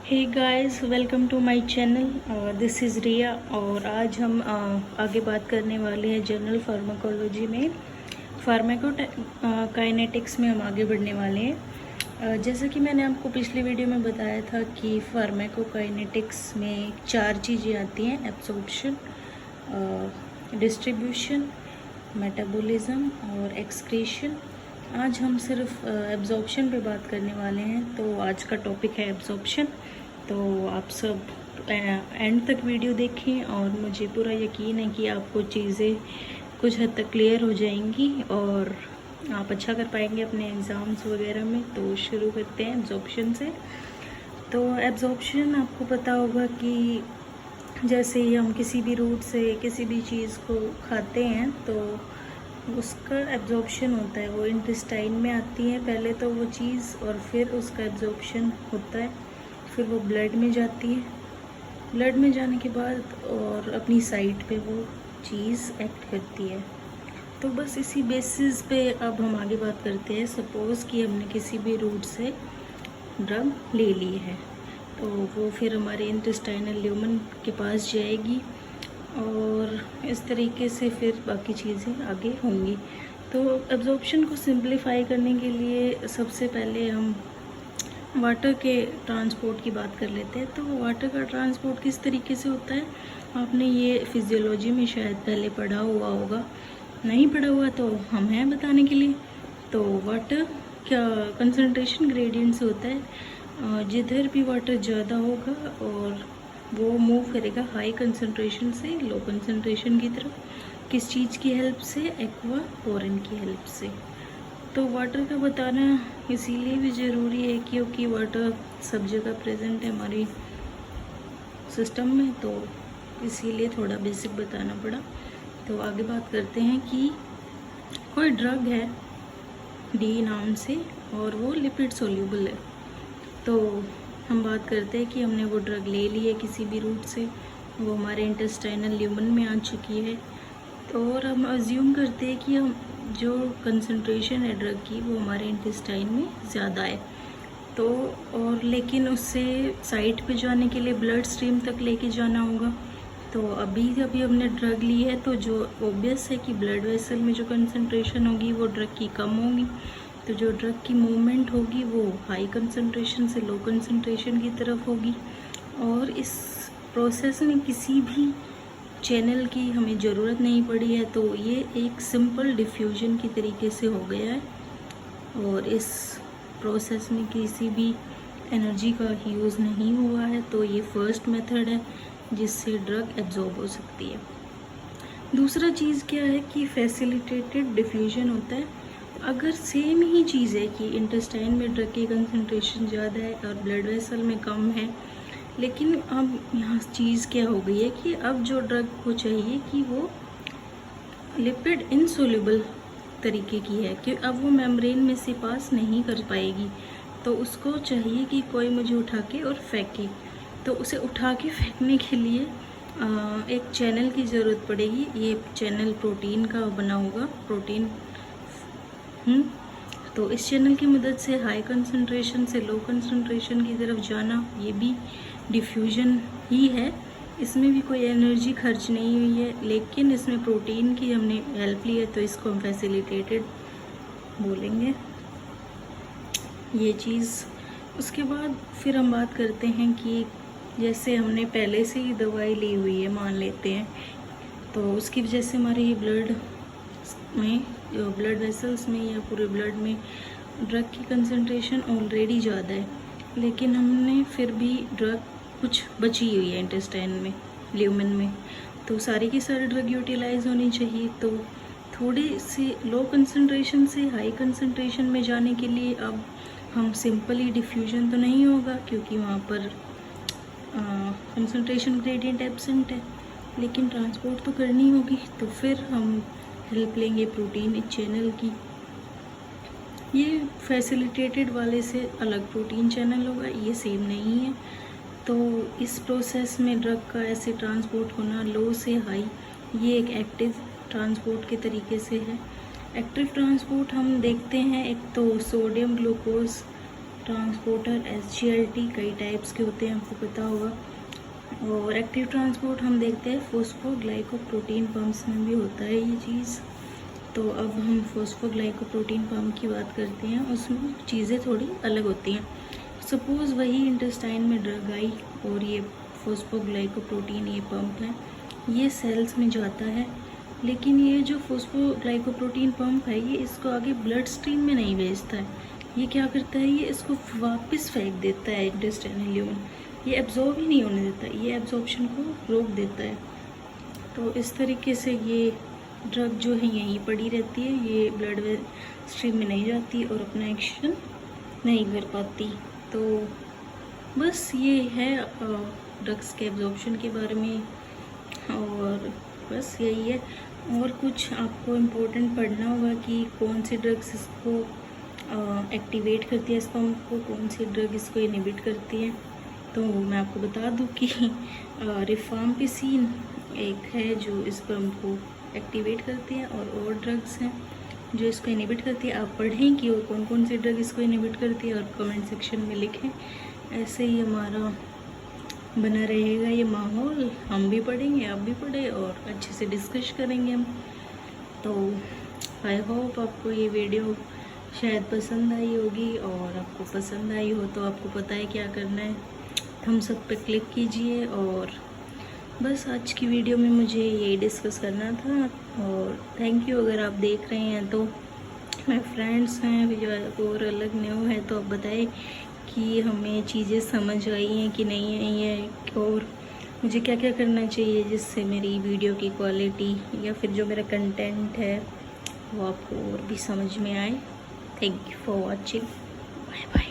Hey guys, welcome to my channel. This is Riya और आज हम आगे बात करने वाले हैं जनरल फार्माकोलॉजी में फार्माकोकाइनेटिक्स में हम आगे बढ़ने वाले हैं। जैसा कि मैंने आपको पिछली वीडियो में बताया था कि फार्माकोकाइनेटिक्स में 4 चीज़ें आती हैं: एब्जॉर्प्शन, डिस्ट्रीब्यूशन, मेटाबॉलिज्म और एक्सक्रीशन। आज हम सिर्फ एब्जॉर्प्शन पे बात करने वाले हैं, तो आज का टॉपिक है एब्जॉर्प्शन। तो आप सब एंड तक वीडियो देखें और मुझे पूरा यकीन है कि आपको चीज़ें कुछ हद तक क्लियर हो जाएंगी और आप अच्छा कर पाएंगे अपने एग्ज़ाम्स वगैरह में। तो शुरू करते हैं एब्जॉर्प्शन से। तो एब्जॉर्प्शन आपको पता होगा कि जैसे ही हम किसी भी रूट से किसी भी चीज़ को खाते हैं तो उसका एब्जॉर्प्शन होता है, वो इंटेस्टाइन में आती है पहले तो वो चीज़, और फिर उसका एब्जॉर्प्शन होता है, फिर वो ब्लड में जाती है। ब्लड में जाने के बाद और अपनी साइट पे वो चीज़ एक्ट करती है। तो बस इसी बेसिस पे अब हम आगे बात करते हैं। सपोज़ कि हमने किसी भी रूट से ड्रग ले ली है तो वो फिर हमारे इंटेस्टाइनल ल्यूमन के पास जाएगी और इस तरीके से फिर बाकी चीज़ें आगे होंगी। तो एब्जॉर्प्शन को सिंप्लीफाई करने के लिए सबसे पहले हम वाटर के ट्रांसपोर्ट की बात कर लेते हैं। तो वाटर का ट्रांसपोर्ट किस तरीके से होता है, आपने ये फिजियोलॉजी में शायद पहले पढ़ा हुआ होगा, नहीं पढ़ा हुआ तो हम हैं बताने के लिए। तो वाटर क्या कंसंट्रेशन ग्रेडियंट से होता है, जिधर भी वाटर ज़्यादा होगा और वो मूव करेगा हाई कंसंट्रेशन से लो कंसंट्रेशन की तरफ। किस चीज़ की हेल्प से? एक्वा पोरिन की हेल्प से। तो वाटर का बताना इसीलिए भी ज़रूरी है क्योंकि वाटर सब जगह प्रेजेंट है हमारी सिस्टम में, तो इसीलिए थोड़ा बेसिक बताना पड़ा। तो आगे बात करते हैं कि कोई ड्रग है डी नाम से और वो लिपिड सोल्यूबल है। तो हम बात करते हैं कि हमने वो ड्रग ले ली है किसी भी रूट से, वो हमारे इंटेस्टाइनल ल्यूमन में आ चुकी है। तो और हम अज्यूम करते हैं कि हम जो कंसंट्रेशन है ड्रग की वो हमारे इंटेस्टाइन में ज़्यादा है। तो और लेकिन उससे साइट पे जाने के लिए ब्लड स्ट्रीम तक लेके जाना होगा। तो अभी हमने ड्रग ली है तो जो ऑब्वियस है कि ब्लड वेसल में जो कंसंट्रेशन होगी वो ड्रग की कम होगी। तो जो ड्रग की मूवमेंट होगी वो हाई कंसंट्रेशन से लो कंसंट्रेशन की तरफ होगी। और इस प्रोसेस में किसी भी चैनल की हमें ज़रूरत नहीं पड़ी है, तो ये एक सिंपल डिफ्यूजन की तरीके से हो गया है और इस प्रोसेस में किसी भी एनर्जी का यूज़ नहीं हुआ है। तो ये फर्स्ट मेथड है जिससे ड्रग एब्जॉर्ब हो सकती है। दूसरा चीज़ क्या है कि फैसिलिटेटेड डिफ्यूजन होता है। अगर सेम ही चीज़ है कि इंटेस्टाइन में ड्रग की कंसंट्रेशन ज़्यादा है और ब्लड वेसल में कम है, लेकिन अब यहाँ चीज़ क्या हो गई है कि अब जो ड्रग को चाहिए कि वो लिपिड इनसोल्यूबल तरीके की है कि अब वो मेम्ब्रेन में से पास नहीं कर पाएगी। तो उसको चाहिए कि कोई मुझे उठा के और फेंके। तो उसे उठा के फेंकने के लिए एक चैनल की ज़रूरत पड़ेगी। ये चैनल प्रोटीन का बना होगा, प्रोटीन। तो इस चैनल की मदद से हाई कंसंट्रेशन से लो कंसंट्रेशन की तरफ जाना, ये भी डिफ्यूजन ही है। इसमें भी कोई एनर्जी खर्च नहीं हुई है, लेकिन इसमें प्रोटीन की हमने हेल्प ली है, तो इसको हम फैसिलिटेटेड बोलेंगे ये चीज़। उसके बाद फिर हम बात करते हैं कि जैसे हमने पहले से ही दवाई ली हुई है मान लेते हैं, तो उसकी वजह से हमारे ब्लड में, ब्लड वेसल्स में या पूरे ब्लड में ड्रग की कंसंट्रेशन ऑलरेडी ज़्यादा है, लेकिन हमने फिर भी ड्रग कुछ बची हुई है इंटेस्टाइन में, ल्यूमन में। तो सारी की सारी ड्रग यूटिलाइज होनी चाहिए। तो थोड़ी सी लो कंसंट्रेशन से हाई कंसंट्रेशन में जाने के लिए अब हम सिंपली डिफ्यूजन तो नहीं होगा क्योंकि वहाँ पर कंसंट्रेशन ग्रेडियंट एब्सेंट है, लेकिन ट्रांसपोर्ट तो करनी होगी। तो फिर हम हेल्प लेंगे प्रोटीन चैनल की। ये फैसिलिटेटेड वाले से अलग प्रोटीन चैनल होगा, ये सेम नहीं है। तो इस प्रोसेस में ड्रग का ऐसे ट्रांसपोर्ट होना लो से हाई, ये एक एक्टिव ट्रांसपोर्ट के तरीके से है। एक्टिव ट्रांसपोर्ट हम देखते हैं, एक तो सोडियम ग्लूकोज ट्रांसपोर्टर SGLT कई टाइप्स के होते हैं, आपको पता होगा। और एक्टिव ट्रांसपोर्ट हम देखते हैं फॉस्फोग्लाइकोप्रोटीन पम्प्स में भी होता है ये चीज़। तो अब हम फॉस्फोग्लाइकोप्रोटीन पम्प की बात करते हैं, उसमें चीज़ें थोड़ी अलग होती हैं। सपोज़ वही इंटेस्टाइन में ड्रग आई और ये फॉस्फोग्लाइकोप्रोटीन ये पंप है, ये सेल्स में जाता है, लेकिन ये जो फॉस्फोग्लाइकोप्रोटीन पंप है ये इसको आगे ब्लड स्ट्रीम में नहीं भेजता है। ये क्या करता है, ये इसको वापस फेंक देता है इंटेस्टाइनल ल्यूमेन, ये एब्जॉर्ब ही नहीं होने देता, ये एब्जॉर्प्शन को रोक देता है। तो इस तरीके से ये ड्रग जो है यहीं पड़ी रहती है, ये ब्लड स्ट्रीम में नहीं जाती और अपना एक्शन नहीं कर पाती। तो बस ये है ड्रग्स के एब्जॉर्प्शन के बारे में, और बस यही है। और कुछ आपको इम्पोर्टेंट पढ़ना होगा कि कौन सी ड्रग्स इसको एक्टिवेट करती है, इस पंप को, कौन सी ड्रग इसको इनहिबिट करती है। तो मैं आपको बता दूं कि रिफाम्पिसिन एक है जो इस पंप को एक्टिवेट करती है, और ड्रग्स हैं जो इसको इनहिबिट करती है। आप पढ़ें कि वो कौन कौन सी ड्रग इसको इनहिबिट करती है और कमेंट सेक्शन में लिखें। ऐसे ही हमारा बना रहेगा ये माहौल, हम भी पढ़ेंगे, आप भी पढ़ें और अच्छे से डिस्कस करेंगे हम। तो आई होप आपको ये वीडियो शायद पसंद आई होगी, और आपको पसंद आई हो तो आपको पता है क्या करना है, थम्स अप पे क्लिक कीजिए। और बस आज की वीडियो में मुझे यही डिस्कस करना था, और थैंक यू। अगर आप देख रहे हैं तो मेरे फ्रेंड्स हैं जो और अलग न्यू है, तो आप बताएं कि हमें चीज़ें समझ आई हैं कि नहीं आई हैं, और मुझे क्या क्या करना चाहिए जिससे मेरी वीडियो की क्वालिटी या फिर जो मेरा कंटेंट है वो आपको और भी समझ में आए। Thank you for watching, bye bye.